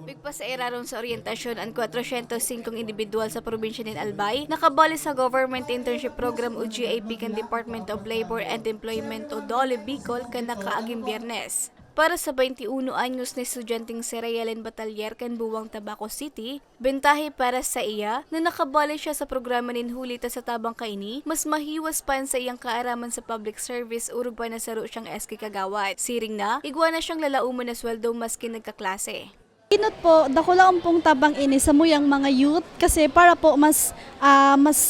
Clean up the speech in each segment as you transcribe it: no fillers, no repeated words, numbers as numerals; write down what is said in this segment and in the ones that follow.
Pigpasairarom sa oryentasyon ang 405 individual sa probinsya ng Albay nakabali sa Government Internship Program o GIP kan Department of Labor and Employment o DOLE Bicol kan nakaaging Biyernes. Para sa 21 anyos na estudyanteng si Regine Bue kan Buwang Tabaco City, bentahe para sa iya na nakabali siya sa programa nin hulita sa tabang kaini, mas mahiwas pa sa iyang kaaraman sa public service urog pa na saro siyang eski kagawad. Siring na, igwa na siyang lalauman na sweldo maski nagkaklase. Inot po, dako lang pong tabang ini sa muyang mga youth kasi para po mas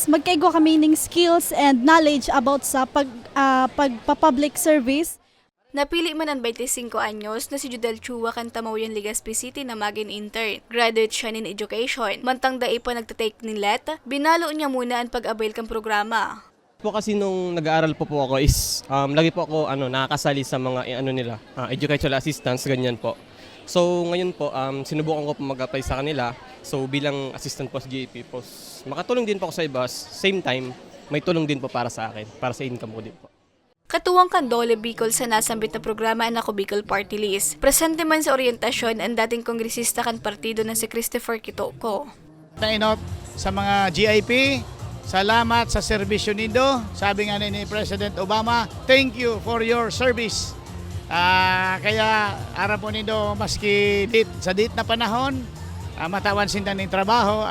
magkaigo kami ng skills and knowledge about sa pagpa-public service. Napili man ang 25 anyos na si Judel Chua kan Tamauyan, Legazpi City na maging intern. Graduate siya in education. Mantang dai pa nagtatake ni let, binalo niya muna ang pag-avail kang programa. Po kasi nung nag-aaral po ako is lagi po ako nakakasali sa mga educational assistance ganyan po. So ngayon po sinubukan ko po mag-apply sa kanila. So bilang assistant po sa GIP po, makatulong din po ako sa iba. Same time, may tulong din po para sa akin, para sa income ko din po. Katuwang kan DOLE Bicol sa nasambit na programa ang Ako Bicol Party-list. Presente man sa oryentasyon ang dating kongresista kan partido na si Christopher Kitoko. Nainot sa mga GIP, salamat sa serbisyo nindo. Sabi nga ni President Obama, thank you for your service. Kaya ara po nindo maski sa dit na panahon, matawan sinda ng trabaho.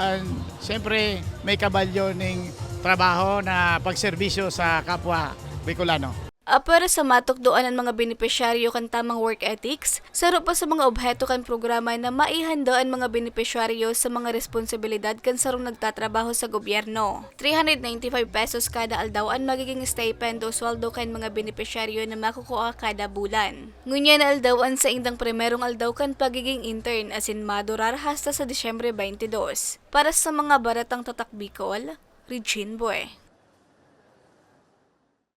Siyempre may kabalyo ng trabaho na pagserbisyo sa kapwa Bicolano. Para sa matukdoan ng mga benepisyaryo kan tamang work ethics, saro pa sa mga obheto kan programa na maihanda ang mga benepisyaryo sa mga responsibilidad kan sarong nagtatrabaho sa gobyerno. 395 pesos kada aldaw ang magiging stipend o sweldo kan mga benepisyaryo na makukuha kada bulan. Ngunya na aldawan sa indang primerong aldaw kan pagiging intern asin madurar hasta sa Disyembre 22. Para sa mga baratang tatak Bicol, Regine Bue.